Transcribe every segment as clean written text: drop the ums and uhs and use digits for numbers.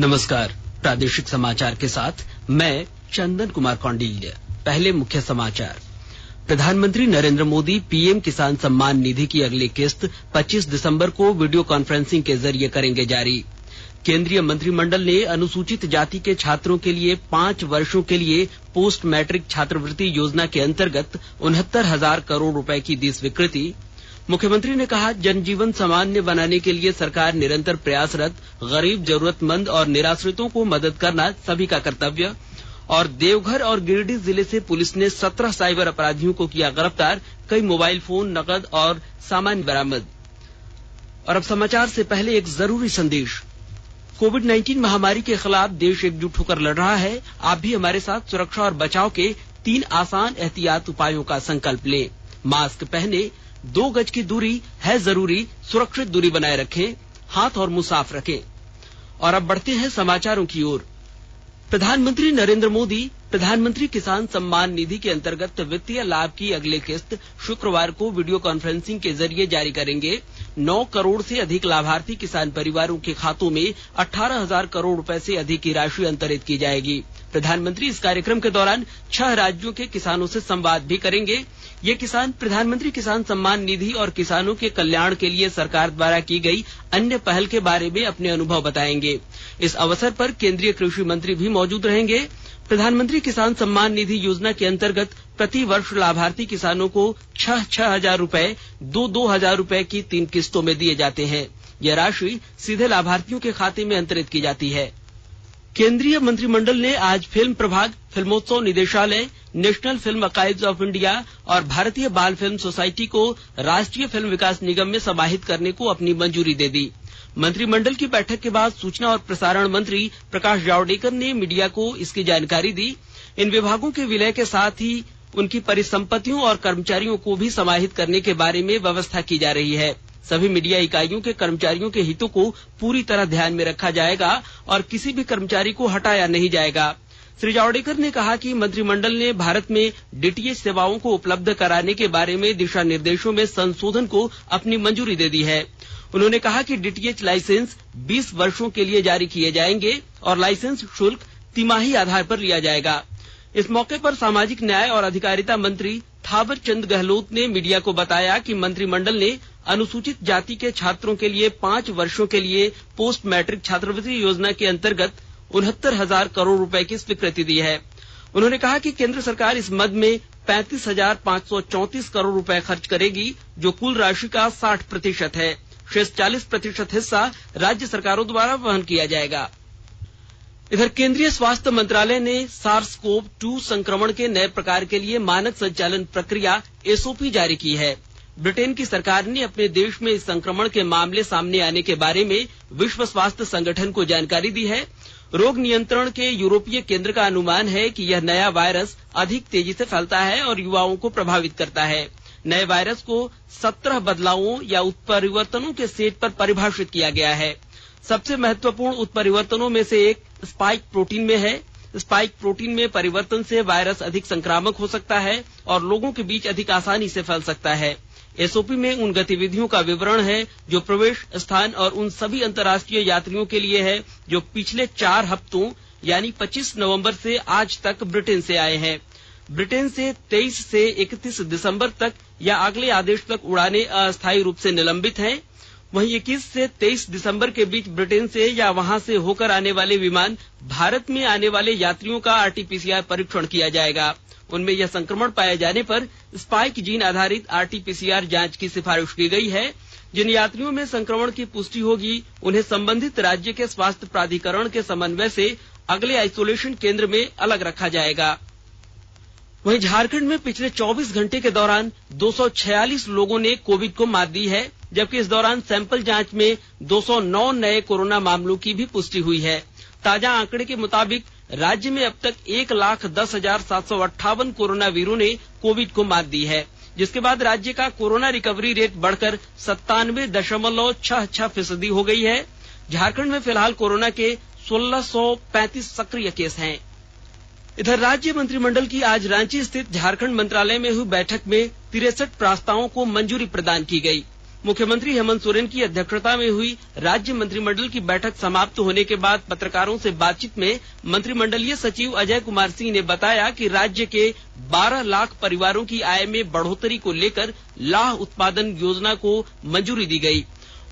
नमस्कार, प्रादेशिक समाचार के साथ मैं चंदन कुमार कौंडिल्य। पहले मुख्य समाचार। प्रधानमंत्री नरेंद्र मोदी पीएम किसान सम्मान निधि की अगली किस्त 25 दिसंबर को वीडियो कॉन्फ्रेंसिंग के जरिए करेंगे जारी। केंद्रीय मंत्रिमंडल ने अनुसूचित जाति के छात्रों के लिए 5 वर्षों के लिए पोस्ट मैट्रिक छात्रवृत्ति योजना के अंतर्गत 69,000 करोड़ रुपए की दी स्वीकृति। मुख्यमंत्री ने कहा, जनजीवन सामान्य बनाने के लिए सरकार निरंतर प्रयासरत, गरीब, जरूरतमंद और निराश्रितों को मदद करना सभी का कर्तव्य। और देवघर और गिरिडीह जिले से पुलिस ने 17 साइबर अपराधियों को किया गिरफ्तार, कई मोबाइल फोन, नकद और सामान बरामद। और अब समाचार से पहले एक जरूरी संदेश। कोविड-19 महामारी के खिलाफ देश एकजुट होकर लड़ रहा है। आप भी हमारे साथ सुरक्षा और बचाव के 3 आसान एहतियात उपायों का संकल्प लें। मास्क पहने, 2 गज की दूरी है जरूरी, सुरक्षित दूरी बनाए रखें, हाथ और मुंह साफ रखें। और अब बढ़ते हैं समाचारों की ओर। प्रधानमंत्री नरेंद्र मोदी प्रधानमंत्री किसान सम्मान निधि के अंतर्गत वित्तीय लाभ की अगली किस्त शुक्रवार को वीडियो कॉन्फ्रेंसिंग के जरिए जारी करेंगे। 9 करोड़ से अधिक लाभार्थी किसान परिवारों के खातों में 18,000 करोड़ रुपए से अधिक की राशि अंतरित की जाएगी। प्रधानमंत्री इस कार्यक्रम के दौरान 6 राज्यों के किसानों से संवाद भी करेंगे। ये किसान प्रधानमंत्री किसान सम्मान निधि और किसानों के कल्याण के लिए सरकार द्वारा की गई अन्य पहल के बारे में अपने अनुभव बताएंगे। इस अवसर पर केंद्रीय कृषि मंत्री भी मौजूद रहेंगे। प्रधानमंत्री किसान सम्मान निधि योजना के अंतर्गत प्रति वर्ष लाभार्थी किसानों को 6,000 रुपए, 2,000 रुपए की 3 किस्तों में दिए जाते हैं। यह राशि सीधे लाभार्थियों के खाते में अंतरित की जाती है। केंद्रीय मंत्रिमंडल ने आज फिल्म प्रभाग, फिल्मोत्सव निदेशालय, national film archives of India और भारतीय बाल फिल्म सोसाइटी को राष्ट्रीय फिल्म विकास निगम में समाहित करने को अपनी मंजूरी दे दी। मंत्रिमंडल की बैठक के बाद सूचना और प्रसारण मंत्री प्रकाश जावड़ेकर ने मीडिया को इसकी जानकारी दी। इन विभागों के विलय के साथ ही उनकी परिसंपत्तियों और कर्मचारियों को भी समाहित करने के बारे में व्यवस्था की जा रही है। सभी मीडिया इकाइयों के कर्मचारियों के हितों को पूरी तरह ध्यान में रखा जाएगा और किसी भी कर्मचारी को हटाया नहीं जाएगा। श्री जावड़ेकर ने कहा कि मंत्रिमंडल ने भारत में डीटीएच सेवाओं को उपलब्ध कराने के बारे में दिशा निर्देशों में संशोधन को अपनी मंजूरी दे दी है। उन्होंने कहा कि डीटीएच लाइसेंस 20 वर्षों के लिए जारी किए जाएंगे और लाइसेंस शुल्क तिमाही आधार पर लिया जाएगा। इस मौके पर सामाजिक न्याय और अधिकारिता मंत्री थावर चंद गहलोत ने मीडिया को बताया कि मंत्रिमंडल ने अनुसूचित जाति के छात्रों के लिए 5 वर्षों के लिए पोस्ट मैट्रिक छात्रवृत्ति योजना के अंतर्गत 69,000 करोड़ रुपए की स्वीकृति दी है। उन्होंने कहा कि केंद्र सरकार इस मद में 35,534 करोड़ रुपए खर्च करेगी, जो कुल राशि का 60% है। शेष 40% हिस्सा राज्य सरकारों द्वारा वहन किया जाएगा। इधर केंद्रीय स्वास्थ्य मंत्रालय ने SARS-CoV-2 संक्रमण के नए प्रकार के लिए मानक संचालन प्रक्रिया SOP जारी की है। ब्रिटेन की सरकार ने अपने देश में इस संक्रमण के मामले सामने आने के बारे में विश्व स्वास्थ्य संगठन को जानकारी दी है। रोग नियंत्रण के यूरोपीय केंद्र का अनुमान है कि यह नया वायरस अधिक तेजी से फैलता है और युवाओं को प्रभावित करता है। नए वायरस को 17 बदलावों या उत्परिवर्तनों के सेट पर परिभाषित किया गया है। सबसे महत्वपूर्ण उत्परिवर्तनों में से एक स्पाइक प्रोटीन में है। स्पाइक प्रोटीन में परिवर्तन से वायरस अधिक संक्रामक हो सकता है और लोगों के बीच अधिक आसानी से फैल सकता है। एसओपी में उन गतिविधियों का विवरण है जो प्रवेश स्थान और उन सभी अंतर्राष्ट्रीय यात्रियों के लिए है जो पिछले 4 हफ्तों यानी 25 नवंबर से आज तक ब्रिटेन से आए हैं। ब्रिटेन से 23 से 31 दिसंबर तक या अगले आदेश तक उड़ानें अस्थायी रूप से निलंबित हैं। वहीं 21 से 23 दिसंबर के बीच ब्रिटेन से या वहां से होकर आने वाले विमान भारत में आने वाले यात्रियों का आरटीपीसीआर परीक्षण किया जाएगा। उनमें यह संक्रमण पाए जाने पर स्पाइक जीन आधारित आरटीपीसीआर जांच की सिफारिश की गई है। जिन यात्रियों में संक्रमण की पुष्टि होगी उन्हें संबंधित राज्य के स्वास्थ्य प्राधिकरण के समन्वय से अगले आइसोलेशन केंद्र में अलग रखा जाएगा। वहीं झारखंड में पिछले 24 घंटे के दौरान 246 लोगों ने कोविड को मात दी है, जबकि इस दौरान सैंपल जांच में 209 नए कोरोना मामलों की भी पुष्टि हुई है। ताजा आंकड़े के मुताबिक राज्य में अब तक 1,10,758 कोरोना वीरों ने कोविड को मात दी है, जिसके बाद राज्य का कोरोना रिकवरी रेट बढ़कर 97.66% हो गई है। झारखंड में फिलहाल कोरोना के 1635 सक्रिय केस हैं। इधर राज्य मंत्रिमंडल की आज रांची स्थित झारखंड मंत्रालय में हुई बैठक में 63 प्रस्तावों को मंजूरी प्रदान की गई। मुख्यमंत्री हेमंत सोरेन की अध्यक्षता में हुई राज्य मंत्रिमंडल की बैठक समाप्त होने के बाद पत्रकारों से बातचीत में मंत्रिमंडलीय सचिव अजय कुमार सिंह ने बताया कि राज्य के 12 लाख परिवारों की आय में बढ़ोतरी को लेकर लाह उत्पादन योजना को मंजूरी दी गई।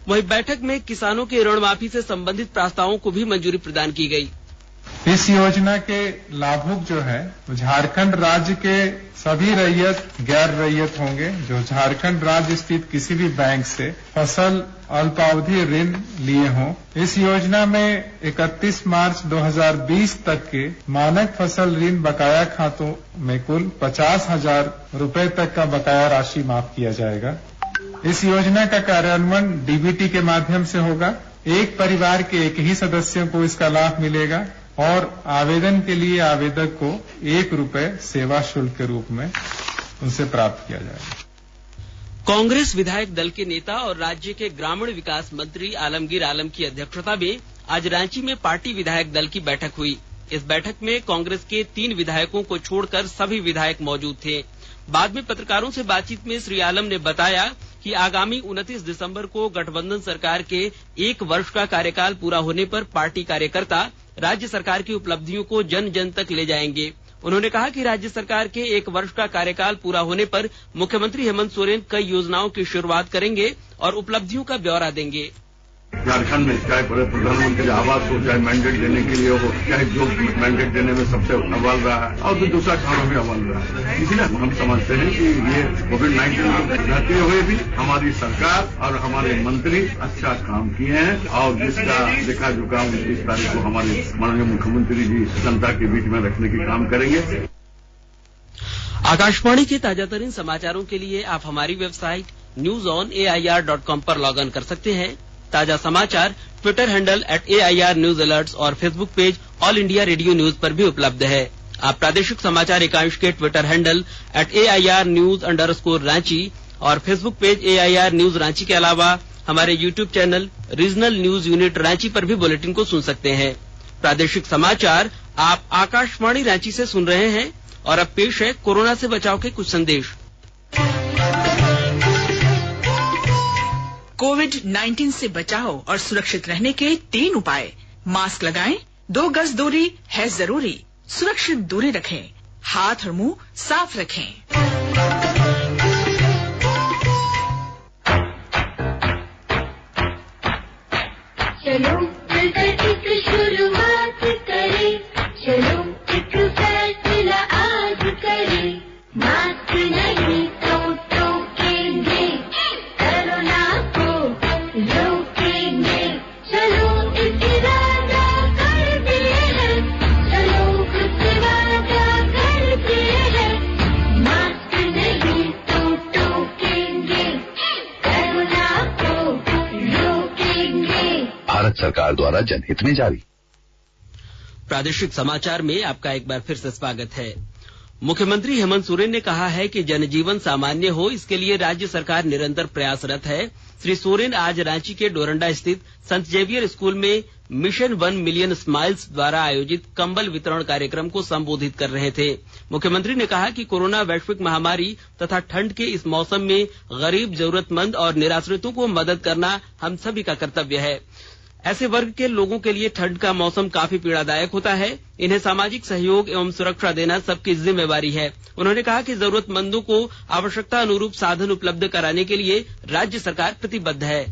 वहीं बैठक में किसानों के ऋण माफी से संबंधित प्रस्तावों को भी मंजूरी प्रदान की गई। इस योजना के लाभुक जो है झारखंड राज्य के सभी रैयत गैर रैयत होंगे जो झारखंड राज्य स्थित किसी भी बैंक से फसल अल्पावधि ऋण लिए हों। इस योजना में 31 मार्च 2020 तक के मानक फसल ऋण बकाया खातों में कुल 50,000 रुपए तक का बकाया राशि माफ किया जाएगा। इस योजना का कार्यान्वयन डीबीटी के माध्यम से होगा। एक परिवार के एक ही सदस्यों को इसका लाभ मिलेगा और आवेदन के लिए आवेदक को ₹1 सेवा शुल्क के रूप में उनसे प्राप्त किया जाएगा। कांग्रेस विधायक दल के नेता और राज्य के ग्रामीण विकास मंत्री आलमगीर आलम की अध्यक्षता में आज रांची में पार्टी विधायक दल की बैठक हुई। इस बैठक में कांग्रेस के 3 विधायकों को छोड़कर सभी विधायक मौजूद थे। बाद में पत्रकारों से बातचीत में श्री आलम ने बताया कि आगामी 29 दिसंबर को गठबंधन सरकार के 1 वर्ष का कार्यकाल पूरा होने पर पार्टी कार्यकर्ता राज्य सरकार की उपलब्धियों को जन जन तक ले जाएंगे। उन्होंने कहा कि राज्य सरकार के 1 वर्ष का कार्यकाल पूरा होने पर मुख्यमंत्री हेमंत सोरेन कई योजनाओं की शुरुआत करेंगे और उपलब्धियों का ब्यौरा देंगे। झारखंड में चाहे प्रधानमंत्री आवास हो, चाहे मैंडेट देने के लिए हो, चाहे जो मैंडेट देने में सबसे अव्वल रहा है और दूसरा कामों में अव्वल रहा है। इसलिए हम समझते हैं कि ये कोविड-19 को रहते हुए भी हमारी सरकार और हमारे मंत्री अच्छा काम किए हैं और जिसका लेखा जोखा 29 तारीख को हमारे माननीय मुख्यमंत्री जी जनता के बीच में रखने के काम करेंगे। आकाशवाणी के ताजातरीन समाचारों के लिए आप हमारी वेबसाइट newsonair.com पर लॉग इन कर सकते हैं। ताजा समाचार Twitter handle @AIR news alerts और Facebook page All India Radio news पर भी उपलब्ध है। आप प्रादेशिक समाचार एकांश के ट्विटर हैंडल @AIR news_रांची और Facebook page AIR news Ranchi के अलावा हमारे YouTube channel regional news unit Ranchi पर भी बुलेटिन को सुन सकते हैं। प्रादेशिक समाचार आप आकाशवाणी रांची से सुन रहे हैं और अब पेश है कोरोना से बचाव के कुछ संदेश। कोविड-19 से बचाव और सुरक्षित रहने के 3 उपाय। मास्क लगाएं, 2 गज दूरी है जरूरी, सुरक्षित दूरी रखें, हाथ और मुंह साफ रखें। चलो मिलकर एक शुरुआत करें, चलो एक फैसला आज करें, मास्क नहीं तो टोकेंगे, कोरोना को रोकेंगे, चलो एक वादा करते हैं, चलो कुछ वादा करते हैं, मास्क नहीं तो टोकेंगे, कोरोना को रोकेंगे। भारत सरकार द्वारा जनहित में जारी। प्रादेशिक समाचार में आपका एक बार फिर से स्वागत है। मुख्यमंत्री हेमंत सोरेन ने कहा है कि जनजीवन सामान्य हो, इसके लिए राज्य सरकार निरंतर प्रयासरत है। श्री सोरेन आज रांची के डोरंडा स्थित संत जेवियर स्कूल में मिशन 1 मिलियन स्माइल्स द्वारा आयोजित कंबल वितरण कार्यक्रम को संबोधित कर रहे थे। मुख्यमंत्री ने कहा कि कोरोना वैश्विक महामारी तथा ठंड के इस मौसम में गरीब, जरूरतमंद और निराश्रितों को मदद करना हम सभी का कर्तव्य है। ऐसे वर्ग के लोगों के लिए ठंड का मौसम काफी पीड़ादायक होता है। इन्हें सामाजिक सहयोग एवं सुरक्षा देना सबकी जिम्मेवारी है। उन्होंने कहा कि जरूरतमंदों को आवश्यकता अनुरूप साधन उपलब्ध कराने के लिए राज्य सरकार प्रतिबद्ध है।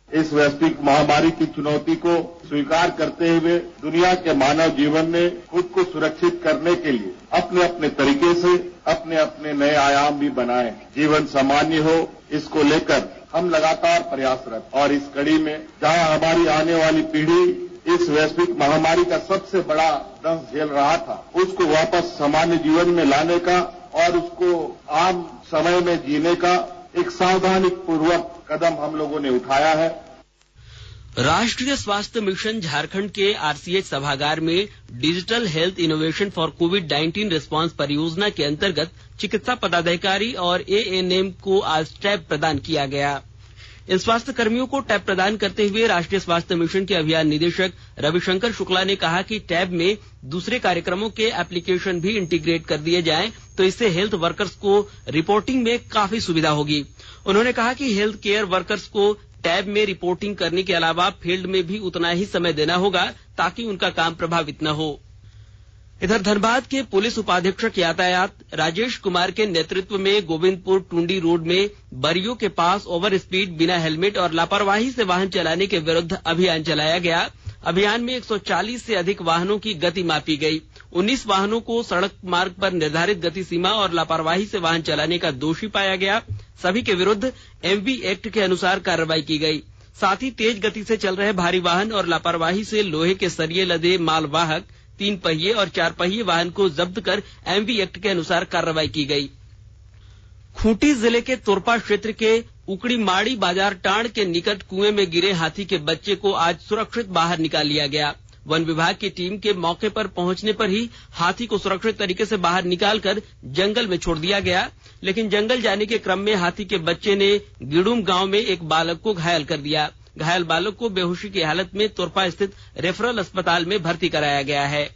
इस वैश्विक महामारी की चुनौती को स्वीकार करते हुए दुनिया के मानव जीवन ने खुद को सुरक्षित करने के लिए अपने अपने तरीके से अपने अपने नए आयाम भी बनाए। जीवन सामान्य हो, इसको लेकर हम लगातार प्रयासरत और इस कड़ी में जहां हमारी आने वाली पीढ़ी इस वैश्विक महामारी का सबसे बड़ा दंश झेल रहा था, उसको वापस सामान्य जीवन में लाने का और उसको आम समय में जीने का एक सावधानी पूर्वक कदम हम लोगों ने उठाया है। राष्ट्रीय स्वास्थ्य मिशन झारखंड के आरसीएच सभागार में digital health innovation for covid response परियोजना के अंतर्गत चिकित्सा पदाधिकारी और एएनएम को आज टैब प्रदान किया गया। इन स्वास्थ्य कर्मियों को टैब प्रदान करते हुए राष्ट्रीय स्वास्थ्य मिशन के अभियान निदेशक रविशंकर शुक्ला ने कहा कि टैब में दूसरे कार्यक्रमों के एप्लीकेशन भी इंटीग्रेट कर दिए जाएं तो इससे हेल्थ वर्कर्स को रिपोर्टिंग में काफी सुविधा होगी। उन्होंने कहा कि हेल्थ केयर वर्कर्स को टैब में रिपोर्टिंग करने के अलावा फील्ड में भी उतना ही समय देना होगा ताकि उनका काम प्रभावित न हो। इधर धनबाद के पुलिस उपाधीक्षक यातायात राजेश कुमार के नेतृत्व में गोविंदपुर टुंडी रोड में बरियो के पास ओवर स्पीड, बिना हेलमेट और लापरवाही से वाहन चलाने के विरुद्ध अभियान चलाया गया। अभियान में 140 से अधिक वाहनों की गति मापी गई। 19 वाहनों को सड़क मार्ग पर निर्धारित गति सीमा और लापरवाही से वाहन चलाने का दोषी पाया गया। सभी के विरुद्ध एमवी एक्ट के अनुसार कार्रवाई की गई। साथ ही तेज गति से चल रहे भारी वाहन और लापरवाही से लोहे के सरिये लदे मालवाहक, 3 पहिए और 4 पहिए वाहन को जब्त कर एमवी एक्ट के अनुसार कार्रवाई की गई। खूंटी जिले के तोरपा क्षेत्र के उकड़ी माड़ी बाजार टांड के निकट कुएं में गिरे हाथी के बच्चे को आज सुरक्षित बाहर निकाल लिया गया। वन विभाग की टीम के मौके पर पहुंचने पर ही हाथी को सुरक्षित तरीके से बाहर निकालकर जंगल में छोड़ दिया गया, लेकिन जंगल जाने के क्रम में हाथी के बच्चे ने गिडुम गांव में एक बालक को घायल कर दिया। घायल बालक को बेहोशी की हालत में तोरपा स्थित रेफरल अस्पताल में भर्ती कराया गया है।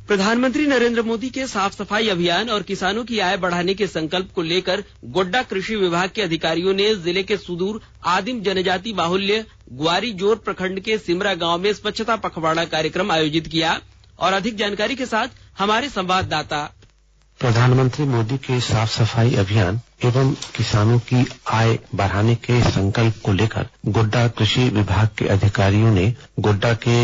प्रधानमंत्री नरेंद्र मोदी के साफ सफाई अभियान और किसानों की आय बढ़ाने के संकल्प को लेकर गोड्डा कृषि विभाग के अधिकारियों ने जिले के सुदूर आदिम जनजाति बाहुल्य ग्वारीजोर प्रखंड के सिमरा गांव में स्वच्छता पखवाड़ा कार्यक्रम आयोजित किया। और अधिक जानकारी के साथ हमारे संवाददाता। प्रधानमंत्री मोदी के साफ सफाई अभियान एवं किसानों की आय बढ़ाने के संकल्प को लेकर गोड्डा कृषि विभाग के अधिकारियों ने गोड्डा के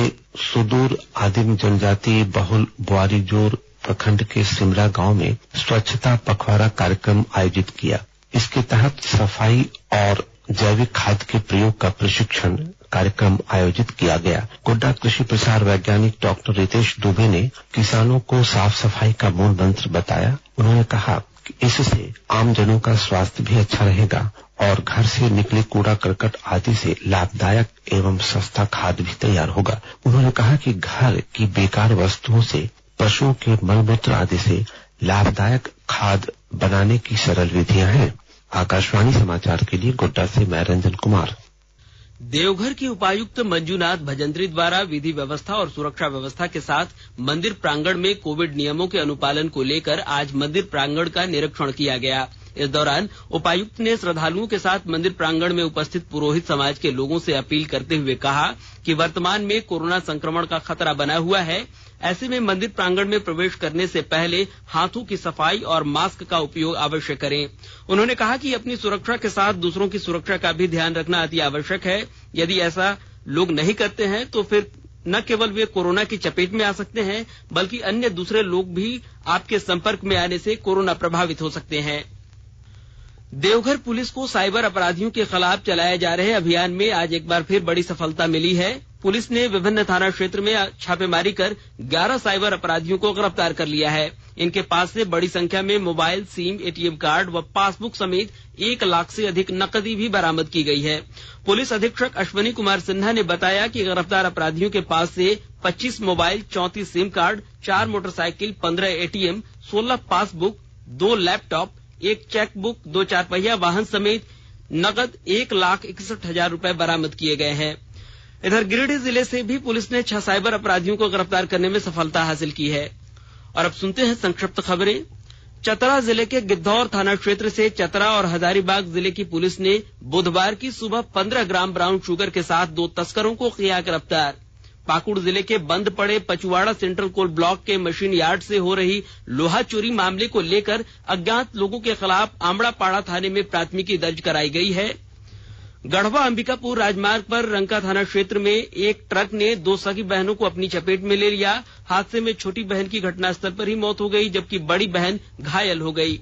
सुदूर आदिम जनजाति बहुल ग्वारीजोर प्रखंड के सिमरा गांव में स्वच्छता पखवाड़ा कार्यक्रम आयोजित किया। इसके तहत सफाई और जैविक खाद के प्रयोग का प्रशिक्षण कार्यक्रम आयोजित किया गया। गोड्डा कृषि प्रसार वैज्ञानिक डॉक्टर रितेश दुबे ने किसानों को साफ सफाई का मूल मंत्र बताया। उन्होंने कहा कि इससे आम जनों का स्वास्थ्य भी अच्छा रहेगा और घर से निकले कूड़ा करकट आदि से लाभदायक एवं सस्ता खाद भी तैयार होगा। उन्होंने कहा कि घर की बेकार वस्तुओं से, पशुओं के मलमूत्र आदि से लाभदायक खाद बनाने की सरल विधियां हैं। आकाशवाणी समाचार के लिए गोड्डा से मैं रंजन कुमार। देवघर की उपायुक्त मंजूनाथ भजंत्री द्वारा विधि व्यवस्था और सुरक्षा व्यवस्था के साथ मंदिर प्रांगण में कोविड नियमों के अनुपालन को लेकर आज मंदिर प्रांगण का निरीक्षण किया गया। इस दौरान उपायुक्त ने श्रद्धालुओं के साथ मंदिर प्रांगण में उपस्थित पुरोहित समाज के लोगों से अपील करते हुए कहा कि वर्तमान में कोरोना संक्रमण का खतरा बना हुआ है। ऐसे में मंदिर प्रांगण में प्रवेश करने से पहले हाथों की सफाई और मास्क का उपयोग अवश्य करें। उन्होंने कहा कि अपनी सुरक्षा के साथ दूसरों की सुरक्षा का भी ध्यान रखना अति आवश्यक है। यदि ऐसा लोग नहीं करते हैं तो फिर न केवल वे कोरोना की चपेट में आ सकते हैं, बल्कि अन्य दूसरे लोग भी आपके संपर्क में आने से कोरोना प्रभावित हो सकते हैं। देवघर पुलिस को साइबर अपराधियों के खिलाफ चलाए जा रहे अभियान में आज एक बार फिर बड़ी सफलता मिली है। पुलिस ने विभिन्न थाना क्षेत्र में छापेमारी कर 11 साइबर अपराधियों को गिरफ्तार कर लिया है। इनके पास से बड़ी संख्या में मोबाइल, सिम, एटीएम कार्ड व पासबुक समेत 1 लाख से अधिक नकदी भी बरामद की गई है। पुलिस अधीक्षक अश्वनी कुमार सिन्हा ने बताया कि गिरफ्तार अपराधियों के पास से 25 mobile, 34 SIM card, 4 motorcycle, 15 ATM, 16 passbook, 2 laptop, 1 chequebook, 2 4 पहिया वाहन समेत नकद 1,61,000 रुपए बरामद किए गए हैं। इधर गिरिडीह जिले से भी पुलिस ने 6 साइबर अपराधियों को गिरफ्तार करने में सफलता हासिल की है। और अब सुनते हैं संक्षिप्त खबरें। चतरा जिले के गिद्धौर थाना क्षेत्र से चतरा और हजारीबाग जिले की पुलिस ने बुधवार की सुबह 15 ग्राम ब्राउन शुगर के साथ 2 तस्करों को किया गिरफ्तार। पाकुड़ जिले के बंद पड़े पचुवाड़ा सेंट्रल कोल ब्लॉक के मशीन यार्ड से हो रही लोहा चोरी मामले को लेकर अज्ञात लोगों के खिलाफ आमड़ापाड़ा थाने में प्राथमिकी दर्ज कराई गई है। गढ़वा अंबिकापुर राजमार्ग पर रंका थाना क्षेत्र में एक ट्रक ने 2 सगी बहनों को अपनी चपेट में ले लिया। हादसे में छोटी बहन की घटनास्थल पर ही मौत हो गई, जबकि बड़ी बहन घायल हो गई।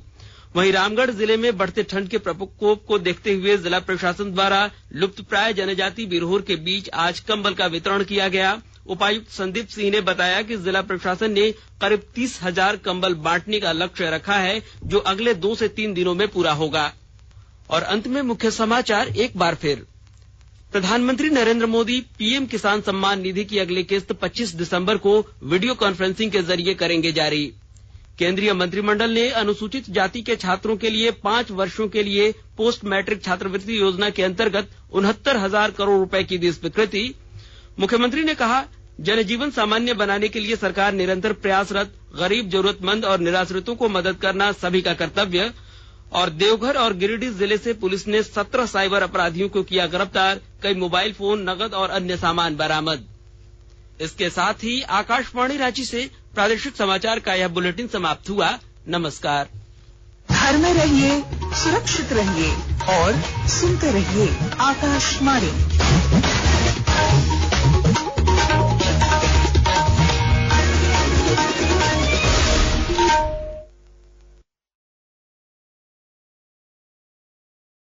वहीं रामगढ़ जिले में बढ़ते ठंड के प्रकोप को देखते हुए जिला प्रशासन द्वारा लुप्तप्राय जनजाति बिरहोर के बीच आज कंबल का वितरण किया गया। उपायुक्त संदीप सिंह ने बताया कि जिला प्रशासन ने करीब 30,000 कंबल बांटने का लक्ष्य रखा है, जो अगले 2 से 3 दिनों में पूरा होगा। और अंत में मुख्य समाचार एक बार फिर। प्रधानमंत्री नरेंद्र मोदी पीएम किसान सम्मान निधि की अगली किस्त 25 दिसंबर को वीडियो कॉन्फ्रेंसिंग के जरिए करेंगे जारी। केंद्रीय मंत्रिमंडल ने अनुसूचित जाति के छात्रों के लिए 5 वर्षों के लिए पोस्ट मैट्रिक छात्रवृत्ति योजना के अंतर्गत 69,000 करोड़ रुपए की दी स्वीकृति। मुख्यमंत्री ने कहा, जनजीवन सामान्य बनाने के लिए सरकार निरंतर प्रयासरत, गरीब, जरूरतमंद और निराश्रितों को मदद करना सभी का कर्तव्य। और देवघर और गिरिडीह जिले से पुलिस ने 17 साइबर अपराधियों को किया गिरफ्तार, कई मोबाइल फोन, नगद और अन्य सामान बरामद। इसके साथ ही आकाशवाणी रांची से प्रादेशिक समाचार का यह बुलेटिन समाप्त हुआ। नमस्कार। घर में रहिए, सुरक्षित रहिए और सुनते रहिए आकाशवाणी।